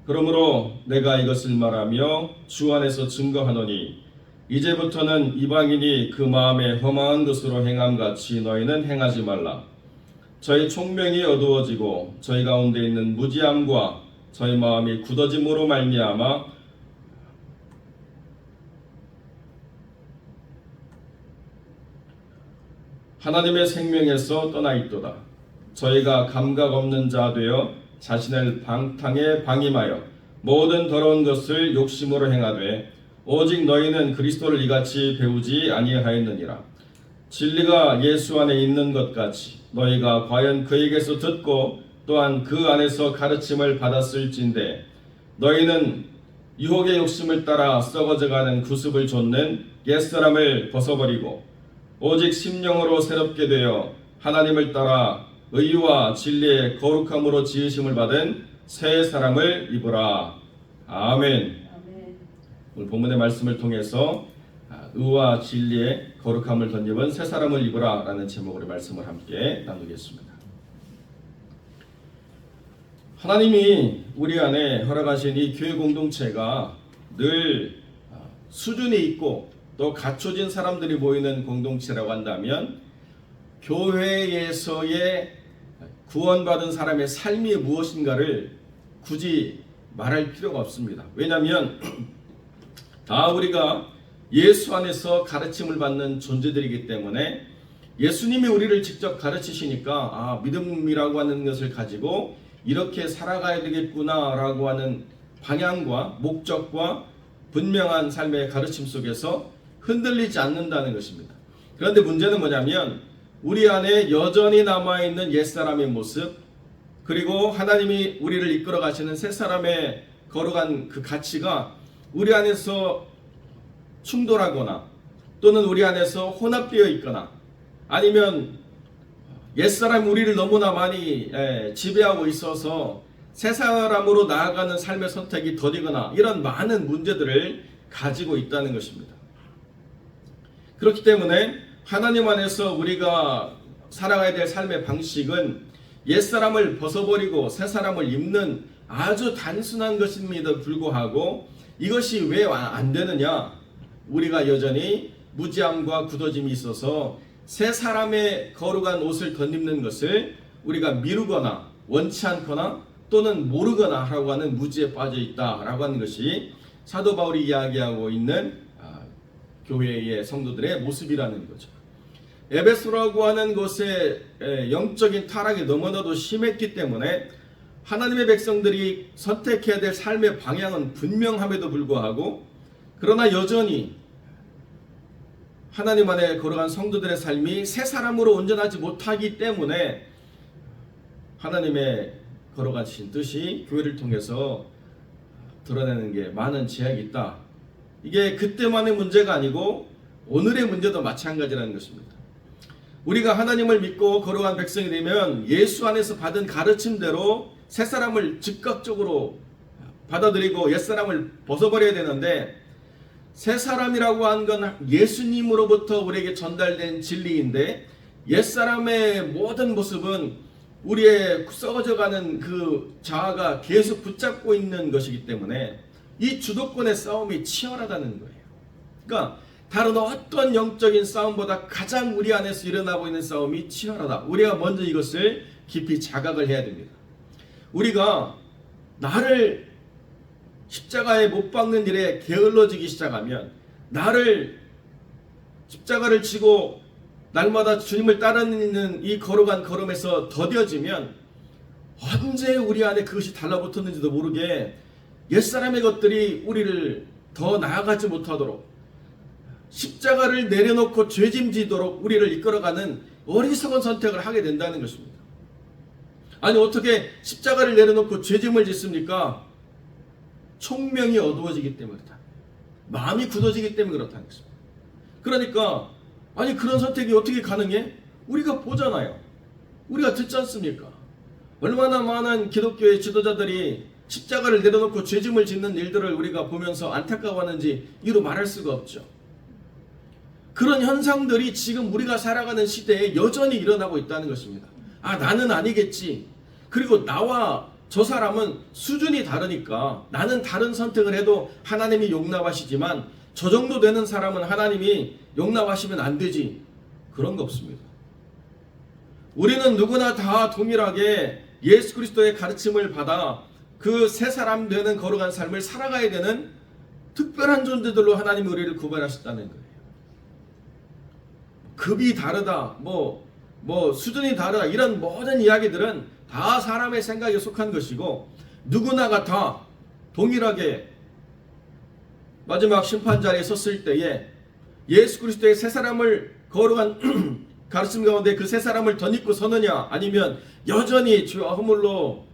그러므로 내가 이것을 말하며 주 안에서 증거하노니 이제부터는 이방인이 그 마음에 험한 것으로 행함같이 너희는 행하지 말라. 저희 총명이 어두워지고 저희 가운데 있는 무지함과 저희 마음이 굳어짐으로 말미암아 하나님의 생명에서 떠나 있도다. 저희가 감각 없는 자 되어 자신을 방탕에 방임하여 모든 더러운 것을 욕심으로 행하되 오직 너희는 그리스도를 이같이 배우지 아니하였느니라. 진리가 예수 안에 있는 것 같이 너희가 과연 그에게서 듣고 또한 그 안에서 가르침을 받았을진데 너희는 유혹의 욕심을 따라 썩어져가는 구습을 좇는 옛사람을 벗어버리고 오직 심령으로 새롭게 되어 하나님을 따라 의와 진리의 거룩함으로 지으심을 받은 새 사람을 입으라. 아멘. 오늘 본문의 말씀을 통해서 의와 진리의 거룩함을 덧입은 새 사람을 입으라 라는 제목으로 말씀을 함께 나누겠습니다. 하나님이 우리 안에 허락하신 이 교회 공동체가 늘 수준이 있고 또 갖춰진 사람들이 모이는 공동체라고 한다면 교회에서의 구원받은 사람의 삶이 무엇인가를 굳이 말할 필요가 없습니다. 왜냐하면 다 우리가 예수 안에서 가르침을 받는 존재들이기 때문에 예수님이 우리를 직접 가르치시니까 믿음이라고 하는 것을 가지고 이렇게 살아가야 되겠구나 라고 하는 방향과 목적과 분명한 삶의 가르침 속에서 흔들리지 않는다는 것입니다. 그런데 문제는 뭐냐면 우리 안에 여전히 남아있는 옛사람의 모습 그리고 하나님이 우리를 이끌어 가시는 새사람의 거룩한 그 가치가 우리 안에서 충돌하거나 또는 우리 안에서 혼합되어 있거나 아니면 옛사람이 우리를 너무나 많이 지배하고 있어서 새사람으로 나아가는 삶의 선택이 더디거나 이런 많은 문제들을 가지고 있다는 것입니다. 그렇기 때문에 하나님 안에서 우리가 살아가야 될 삶의 방식은 옛사람을 벗어버리고 새사람을 입는 아주 단순한 것임에도 불구하고 이것이 왜 안 되느냐? 우리가 여전히 무지함과 굳어짐이 있어서 새 사람의 거룩한 옷을 덧입는 것을 우리가 미루거나 원치 않거나 또는 모르거나 하라고 하는 무지에 빠져 있다라고 하는 것이 사도 바울이 이야기하고 있는 교회의 성도들의 모습이라는 거죠. 에베소라고 하는 곳에 영적인 타락이 너무나도 심했기 때문에 하나님의 백성들이 선택해야 될 삶의 방향은 분명함에도 불구하고 그러나 여전히 하나님 안에 거룩한 성도들의 삶이 새 사람으로 온전하지 못하기 때문에 하나님의 거룩하신 뜻이 교회를 통해서 드러내는 게 많은 제약이 있다. 이게 그때만의 문제가 아니고 오늘의 문제도 마찬가지라는 것입니다. 우리가 하나님을 믿고 거룩한 백성이 되면 예수 안에서 받은 가르침대로 새 사람을 즉각적으로 받아들이고 옛 사람을 벗어버려야 되는데 새 사람이라고 한 건 예수님으로부터 우리에게 전달된 진리인데 옛 사람의 모든 모습은 우리의 썩어져가는 그 자아가 계속 붙잡고 있는 것이기 때문에 이 주도권의 싸움이 치열하다는 거예요. 그러니까 다른 어떤 영적인 싸움보다 가장 우리 안에서 일어나고 있는 싸움이 치열하다. 우리가 먼저 이것을 깊이 자각을 해야 됩니다. 우리가 나를 십자가에 못 박는 일에 게을러지기 시작하면 나를 십자가를 지고 날마다 주님을 따르는 이 거룩한 걸음에서 더뎌지면 언제 우리 안에 그것이 달라붙었는지도 모르게 옛사람의 것들이 우리를 더 나아가지 못하도록 십자가를 내려놓고 죄짐지도록 우리를 이끌어가는 어리석은 선택을 하게 된다는 것입니다. 아니 어떻게 십자가를 내려놓고 죄짐을 짓습니까? 총명이 어두워지기 때문이다. 마음이 굳어지기 때문에 그렇다는 것입니다. 그러니까 아니 그런 선택이 어떻게 가능해? 우리가 보잖아요. 우리가 듣지 않습니까? 얼마나 많은 기독교의 지도자들이 십자가를 내려놓고 죄짐을 짓는 일들을 우리가 보면서 안타까워하는지 이루 말할 수가 없죠. 그런 현상들이 지금 우리가 살아가는 시대에 여전히 일어나고 있다는 것입니다. 나는 아니겠지. 그리고 나와 저 사람은 수준이 다르니까 나는 다른 선택을 해도 하나님이 용납하시지만 저 정도 되는 사람은 하나님이 용납하시면 안 되지. 그런 거 없습니다. 우리는 누구나 다 동일하게 예수 그리스도의 가르침을 받아 그 새 사람 되는 거룩한 삶을 살아가야 되는 특별한 존재들로 하나님이 우리를 구별하셨다는 거예요. 급이 다르다, 뭐 수준이 다르다, 이런 모든 이야기들은 다 사람의 생각에 속한 것이고, 누구나가 다 동일하게 마지막 심판 자리에 섰을 때에 예수 그리스도의 새 사람을 거룩한 가르침 가운데 그 새 사람을 덧입고 서느냐, 아니면 여전히 죄와 허물로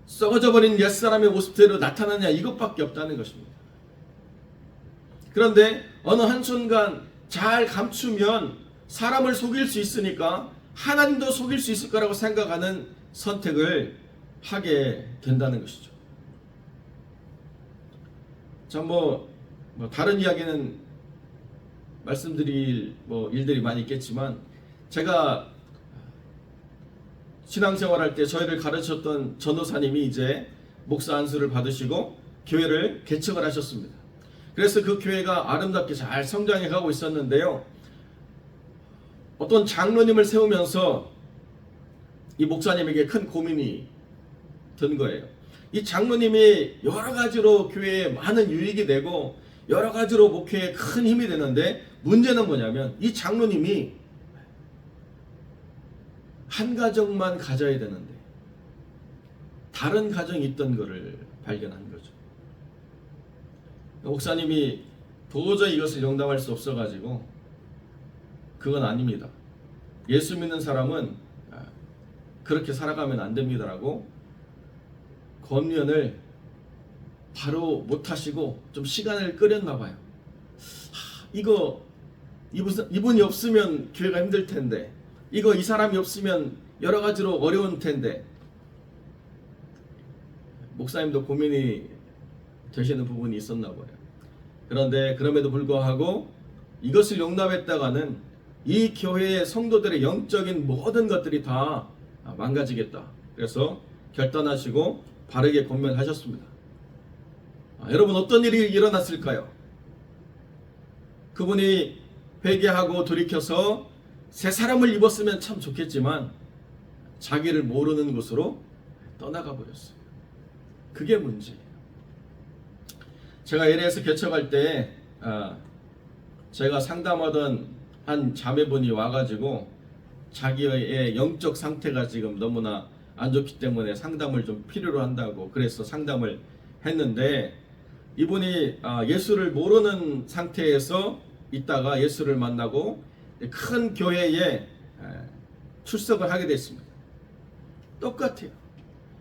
썩어져 버린 옛사람의 모습대로 나타나냐, 이것밖에 없다는 것입니다. 그런데 어느 한순간 잘 감추면 사람을 속일 수 있으니까 하나님도 속일 수 있을 거라고 생각하는 선택을 하게 된다는 것이죠. 자, 다른 이야기는 말씀드릴 일들이 많이 있겠지만, 제가 신앙생활할 때 저희를 가르쳤던 전도사님이 이제 목사 안수를 받으시고 교회를 개척을 하셨습니다. 그래서 그 교회가 아름답게 잘 성장해 가고 있었는데요, 어떤 장로님을 세우면서 이 목사님에게 큰 고민이 든 거예요. 이 장로님이 여러 가지로 교회에 많은 유익이 되고 여러 가지로 목회에 큰 힘이 되는데, 문제는 뭐냐면 이 장로님이 한 가정만 가져야 되는데 다른 가정이 있던 것을 발견한 거죠. 목사님이 도저히 이것을 용납할 수 없어가지고, 그건 아닙니다, 예수 믿는 사람은 그렇게 살아가면 안 됩니다라고 권면을 바로 못하시고 좀 시간을 끌었나 봐요. 이분이 없으면 교회가 힘들 텐데, 이 사람이 없으면 여러 가지로 어려운 텐데, 목사님도 고민이 되시는 부분이 있었나 봐요. 그런데 그럼에도 불구하고 이것을 용납했다가는 이 교회의 성도들의 영적인 모든 것들이 다 망가지겠다. 그래서 결단하시고 바르게 권면하셨습니다. 여러분, 어떤 일이 일어났을까요? 그분이 회개하고 돌이켜서 새 사람을 입었으면 참 좋겠지만 자기를 모르는 곳으로 떠나가 버렸어요. 그게 문제예요. 제가 LA에서 개척할 때 제가 상담하던 한 자매분이 와가지고 자기의 영적 상태가 지금 너무나 안 좋기 때문에 상담을 좀 필요로 한다고, 그래서 상담을 했는데, 이분이 예수를 모르는 상태에서 있다가 예수를 만나고 큰 교회에 출석을 하게 됐습니다. 똑같아요.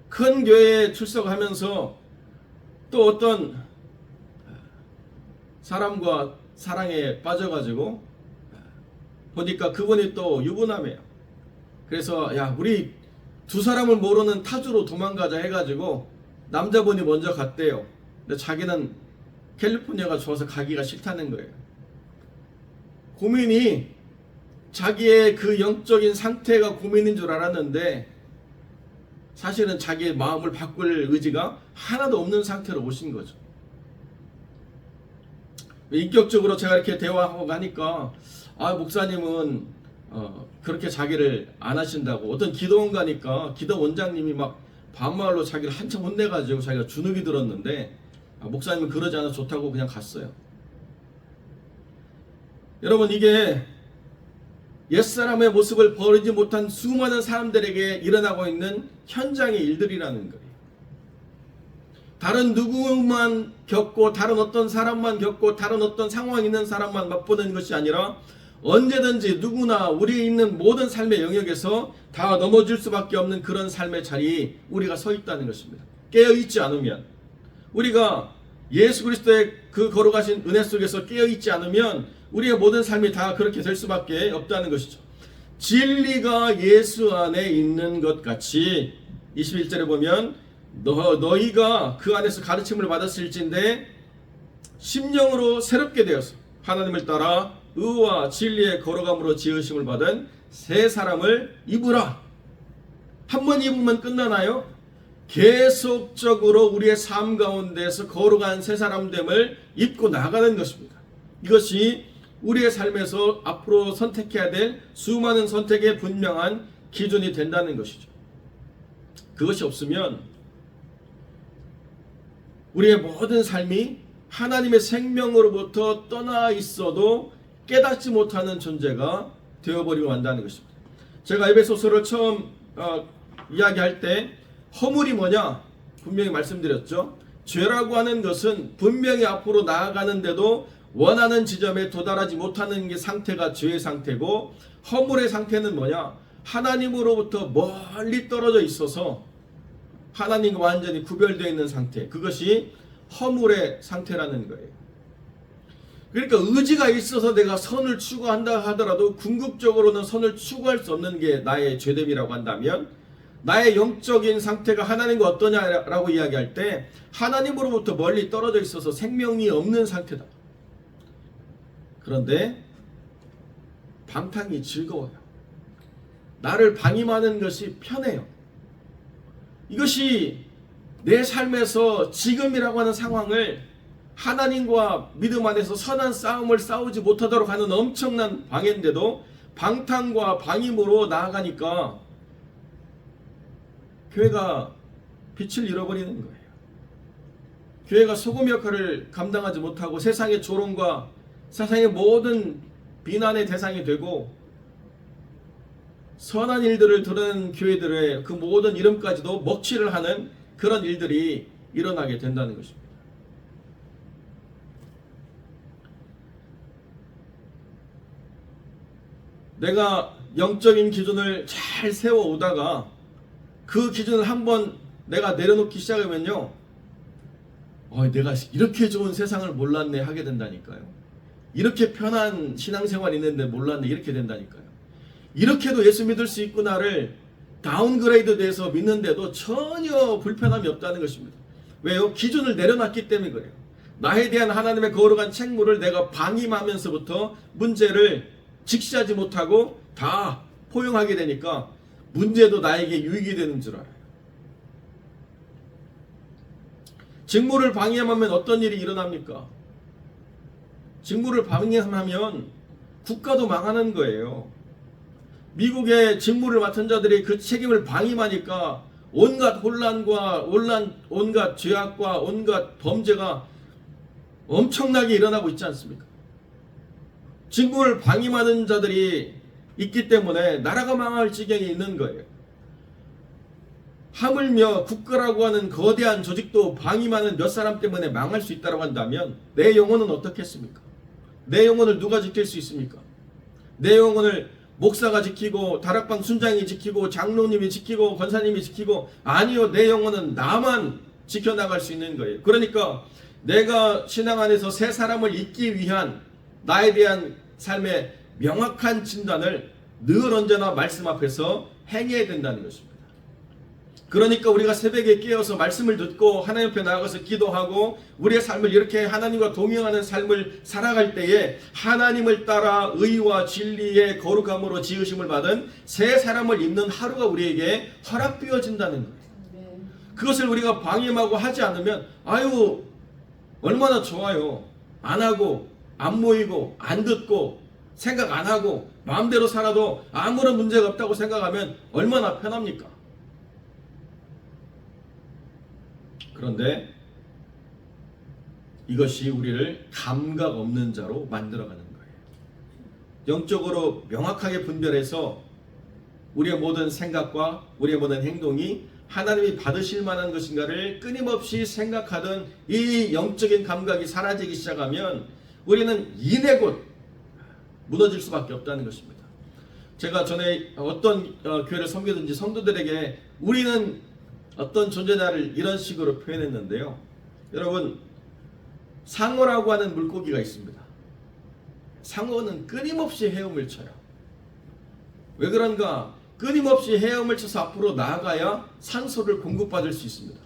큰 교회에 출석하면서 또 어떤 사람과 사랑에 빠져가지고 보니까 그분이 또 유부남이에요. 그래서 우리 두 사람을 모르는 타주로 도망가자 해가지고 남자분이 먼저 갔대요. 근데 자기는 캘리포니아가 좋아서 가기가 싫다는 거예요. 고민이 자기의 그 영적인 상태가 고민인 줄 알았는데, 사실은 자기의 마음을 바꿀 의지가 하나도 없는 상태로 오신 거죠. 인격적으로 제가 이렇게 대화하고 가니까, 목사님은 그렇게 자기를 안 하신다고, 어떤 기도원 가니까 기도원장님이 막 반말로 자기를 한참 혼내가지고 자기가 주눅이 들었는데, 목사님은 그러지 않아서 좋다고 그냥 갔어요. 여러분, 이게 옛사람의 모습을 버리지 못한 수많은 사람들에게 일어나고 있는 현장의 일들이라는 거예요. 다른 누구만 겪고, 다른 어떤 사람만 겪고, 다른 어떤 상황이 있는 사람만 맛보는 것이 아니라 언제든지 누구나 우리에 있는 모든 삶의 영역에서 다 넘어질 수밖에 없는 그런 삶의 자리에 우리가 서 있다는 것입니다. 깨어있지 않으면, 우리가 예수 그리스도의 그 거룩하신 은혜 속에서 깨어있지 않으면 우리의 모든 삶이 다 그렇게 될 수밖에 없다는 것이죠. 진리가 예수 안에 있는 것 같이 21절에 보면 너희가 그 안에서 가르침을 받았을진데 심령으로 새롭게 되어서 하나님을 따라 의와 진리의 거룩함으로 지으심을 받은 새 사람을 입으라. 한 번 입으면 끝나나요? 계속적으로 우리의 삶 가운데서 거룩한 새 사람됨을 입고 나가는 것입니다. 이것이 우리의 삶에서 앞으로 선택해야 될 수많은 선택의 분명한 기준이 된다는 것이죠. 그것이 없으면 우리의 모든 삶이 하나님의 생명으로부터 떠나 있어도 깨닫지 못하는 존재가 되어버리고 만다는 것입니다. 제가 에베소서를 처음 이야기할 때 허물이 뭐냐 분명히 말씀드렸죠. 죄라고 하는 것은 분명히 앞으로 나아가는데도 원하는 지점에 도달하지 못하는 게 상태가 죄의 상태고, 허물의 상태는 뭐냐, 하나님으로부터 멀리 떨어져 있어서 하나님과 완전히 구별되어 있는 상태, 그것이 허물의 상태라는 거예요. 그러니까 의지가 있어서 내가 선을 추구한다 하더라도 궁극적으로는 선을 추구할 수 없는 게 나의 죄됨이라고 한다면, 나의 영적인 상태가 하나님과 어떠냐라고 이야기할 때 하나님으로부터 멀리 떨어져 있어서 생명이 없는 상태다. 그런데 방탕이 즐거워요. 나를 방임하는 것이 편해요. 이것이 내 삶에서 지금이라고 하는 상황을 하나님과 믿음 안에서 선한 싸움을 싸우지 못하도록 하는 엄청난 방해인데도 방탕과 방임으로 나아가니까 교회가 빛을 잃어버리는 거예요. 교회가 소금 역할을 감당하지 못하고 세상의 조롱과 세상의 모든 비난의 대상이 되고, 선한 일들을 드러낸 교회들의 그 모든 이름까지도 먹칠을 하는 그런 일들이 일어나게 된다는 것입니다. 내가 영적인 기준을 잘 세워오다가 그 기준을 한번 내가 내려놓기 시작하면요, 내가 이렇게 좋은 세상을 몰랐네 하게 된다니까요. 이렇게 편한 신앙생활이 있는데 몰랐네 이렇게 된다니까요. 이렇게도 예수 믿을 수 있구나를 다운그레이드 돼서 믿는데도 전혀 불편함이 없다는 것입니다. 왜요? 기준을 내려놨기 때문에 그래요. 나에 대한 하나님의 거룩한 책무를 내가 방임하면서부터 문제를 직시하지 못하고 다 포용하게 되니까 문제도 나에게 유익이 되는 줄 알아요. 직무를 방임하면 어떤 일이 일어납니까? 직무를 방임하면 국가도 망하는 거예요. 미국의 직무를 맡은 자들이 그 책임을 방임하니까 온갖 혼란과 온갖 죄악과 온갖 범죄가 엄청나게 일어나고 있지 않습니까? 직무를 방임하는 자들이 있기 때문에 나라가 망할 지경에 있는 거예요. 하물며 국가라고 하는 거대한 조직도 방임하는 몇 사람 때문에 망할 수 있다고 한다면 내 영혼은 어떻겠습니까? 내 영혼을 누가 지킬 수 있습니까? 내 영혼을 목사가 지키고 다락방 순장이 지키고 장로님이 지키고 권사님이 지키고, 아니요, 내 영혼은 나만 지켜나갈 수 있는 거예요. 그러니까 내가 신앙 안에서 새 사람을 잇기 위한 나에 대한 삶의 명확한 진단을 늘 언제나 말씀 앞에서 행해야 된다는 것입니다. 그러니까 우리가 새벽에 깨어서 말씀을 듣고 하나님 앞에 나아가서 기도하고 우리의 삶을 이렇게 하나님과 동행하는 삶을 살아갈 때에 하나님을 따라 의와 진리의 거룩함으로 지으심을 받은 새 사람을 입는 하루가 우리에게 허락되어진다는 거예요. 그것을 우리가 방임하고 하지 않으면 아유 얼마나 좋아요. 안 하고 안 모이고 안 듣고 생각 안 하고 마음대로 살아도 아무런 문제가 없다고 생각하면 얼마나 편합니까? 그런데 이것이 우리를 감각 없는 자로 만들어가는 거예요. 영적으로 명확하게 분별해서 우리의 모든 생각과 우리의 모든 행동이 하나님이 받으실 만한 것인가를 끊임없이 생각하던 이 영적인 감각이 사라지기 시작하면 우리는 이내곧 무너질 수밖에 없다는 것입니다. 제가 전에 어떤 교회를 섬기든지 성도들에게 우리는 어떤 존재냐를 이런 식으로 표현했는데요. 여러분, 상어라고 하는 물고기가 있습니다. 상어는 끊임없이 헤엄을 쳐요. 왜 그런가? 끊임없이 헤엄을 쳐서 앞으로 나아가야 산소를 공급받을 수 있습니다.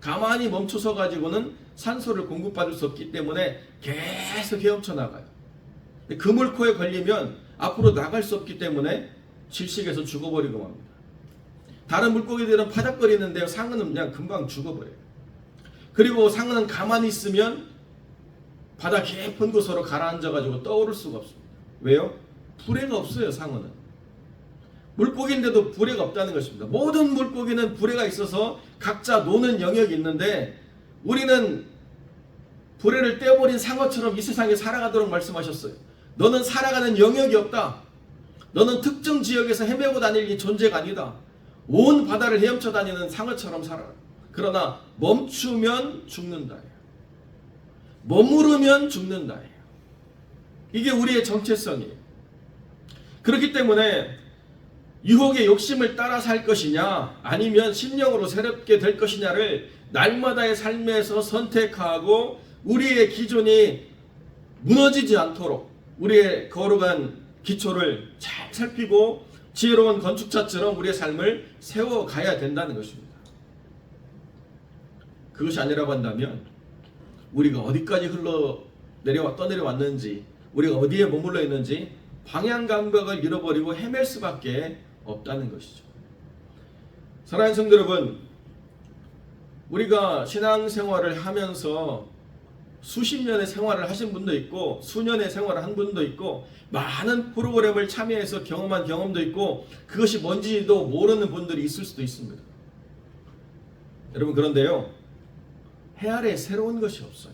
가만히 멈춰서 가지고는 산소를 공급받을 수 없기 때문에 계속 헤엄쳐 나가요. 그물코에 걸리면 앞으로 나갈 수 없기 때문에 질식해서 죽어버리고 맙니다. 다른 물고기들은 파닥거리는데요, 상어는 그냥 금방 죽어버려요. 그리고 상어는 가만히 있으면 바다 깊은 곳으로 가라앉아가지고 떠오를 수가 없습니다. 왜요? 부래가 없어요. 상어는 물고기인데도 부래가 없다는 것입니다. 모든 물고기는 부래가 있어서 각자 노는 영역이 있는데, 우리는 부래를 떼어버린 상어처럼 이 세상에 살아가도록 말씀하셨어요. 너는 살아가는 영역이 없다. 너는 특정 지역에서 헤매고 다닐 이 존재가 아니다. 온 바다를 헤엄쳐 다니는 상어처럼 살아라. 그러나 멈추면 죽는다. 머무르면 죽는다. 이게 우리의 정체성이에요. 그렇기 때문에 유혹의 욕심을 따라 살 것이냐, 아니면 심령으로 새롭게 될 것이냐를 날마다의 삶에서 선택하고, 우리의 기존이 무너지지 않도록 우리의 거룩한 기초를 잘 살피고 지혜로운 건축자처럼 우리의 삶을 세워가야 된다는 것입니다. 그것이 아니라고 한다면 우리가 어디까지 떠내려왔는지, 우리가 어디에 머물러 있는지 방향 감각을 잃어버리고 헤맬 수밖에 없다는 것이죠. 사랑하는 성도 여러분, 우리가 신앙생활을 하면서 수십 년의 생활을 하신 분도 있고, 수년의 생활을 한 분도 있고, 많은 프로그램을 참여해서 경험한 경험도 있고, 그것이 뭔지도 모르는 분들이 있을 수도 있습니다. 여러분, 그런데요, 해 아래 새로운 것이 없어요.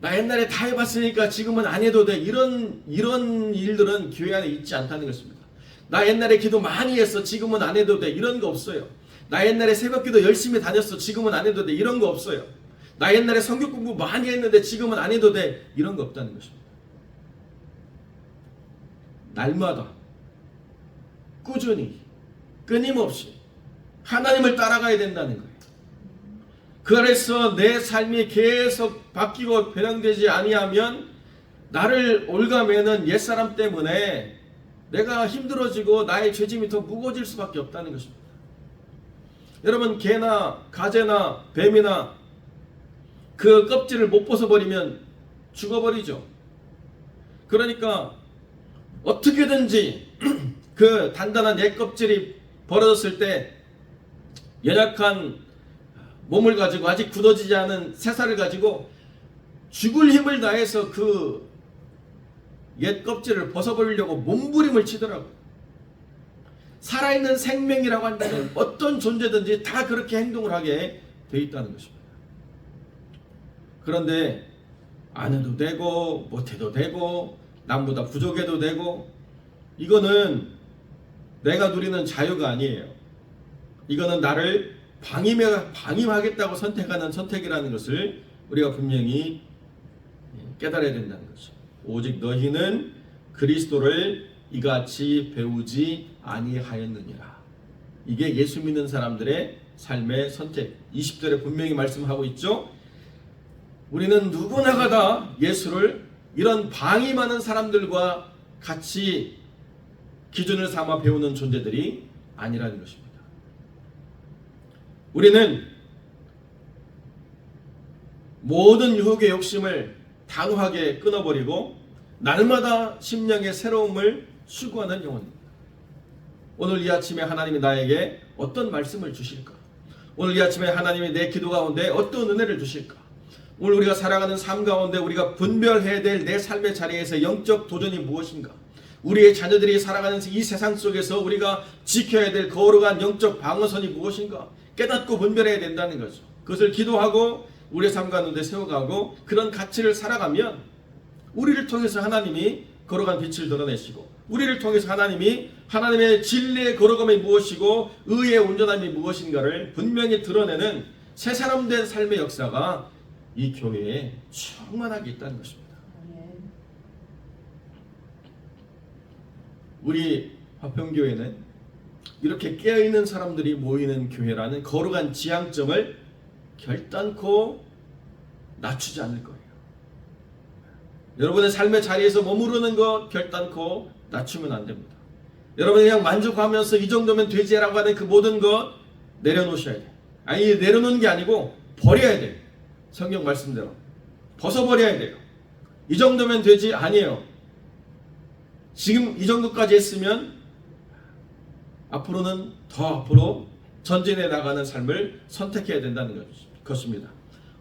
나 옛날에 다 해봤으니까 지금은 안 해도 돼, 이런 일들은 교회 안에 있지 않다는 것입니다. 나 옛날에 기도 많이 했어, 지금은 안 해도 돼, 이런 거 없어요. 나 옛날에 새벽기도 열심히 다녔어, 지금은 안 해도 돼, 이런 거 없어요. 나 옛날에 성경 공부 많이 했는데 지금은 안 해도 돼, 이런 거 없다는 것입니다. 날마다 꾸준히 끊임없이 하나님을 따라가야 된다는 거예요. 그래서 내 삶이 계속 바뀌고 변형되지 아니하면 나를 올가매는 옛사람 때문에 내가 힘들어지고 나의 죄짐이 더 무거워질 수밖에 없다는 것입니다. 여러분, 개나 가재나 뱀이나 그 껍질을 못 벗어버리면 죽어버리죠. 그러니까 어떻게든지 그 단단한 옛 껍질이 벌어졌을 때 연약한 몸을 가지고, 아직 굳어지지 않은 새살을 가지고 죽을 힘을 다해서 그 옛 껍질을 벗어버리려고 몸부림을 치더라고요. 살아있는 생명이라고 한다면 어떤 존재든지 다 그렇게 행동을 하게 돼 있다는 것입니다. 그런데 안 해도 되고 못해도 되고 남보다 부족해도 되고, 이거는 내가 누리는 자유가 아니에요. 이거는 나를 방임하겠다고 선택하는 선택이라는 것을 우리가 분명히 깨달아야 된다는 거죠. 오직 너희는 그리스도를 이같이 배우지 아니하였느니라. 이게 예수 믿는 사람들의 삶의 선택. 20절에 분명히 말씀하고 있죠. 우리는 누구나가 다 예수를 이런 방임하는 사람들과 같이 기준을 삼아 배우는 존재들이 아니라는 것입니다. 우리는 모든 유혹의 욕심을 단호하게 끊어버리고 날마다 심령의 새로움을 추구하는 영혼입니다. 오늘 이 아침에 하나님이 나에게 어떤 말씀을 주실까? 오늘 이 아침에 하나님이 내 기도 가운데 어떤 은혜를 주실까? 오늘 우리가 살아가는 삶 가운데 우리가 분별해야 될 내 삶의 자리에서 영적 도전이 무엇인가? 우리의 자녀들이 살아가는 이 세상 속에서 우리가 지켜야 될 거룩한 영적 방어선이 무엇인가? 깨닫고 분별해야 된다는 거죠. 그것을 기도하고 우리의 삶 가운데 세워가고 그런 가치를 살아가면 우리를 통해서 하나님이 거룩한 빛을 드러내시고, 우리를 통해서 하나님이 하나님의 진리의 거룩함이 무엇이고 의의 온전함이 무엇인가를 분명히 드러내는 새 사람 된 삶의 역사가 이 교회에 충만하게 있다는 것입니다. 우리 화평교회는 이렇게 깨어있는 사람들이 모이는 교회라는 거룩한 지향점을 결단코 낮추지 않을 거예요. 여러분의 삶의 자리에서 머무르는 것 결단코 낮추면 안 됩니다. 여러분이 그냥 만족하면서 이 정도면 되지라고 하는 그 모든 것 내려놓으셔야 돼요. 아니, 내려놓는 게 아니고 버려야 돼요. 성경 말씀대로 벗어버려야 돼요. 이 정도면 되지 아니에요. 지금 이 정도까지 했으면 앞으로는 더 앞으로 전진해 나가는 삶을 선택해야 된다는 것입니다.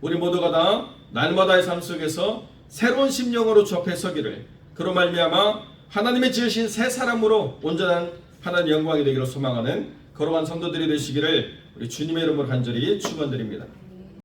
우리 모두가 다 날마다의 삶 속에서 새로운 심령으로 주 앞에 서기를, 그로 말미암아 하나님의 지으신 새 사람으로 온전한 하나님 영광이 되기를 소망하는 거룩한 성도들이 되시기를 우리 주님의 이름으로 간절히 축원드립니다.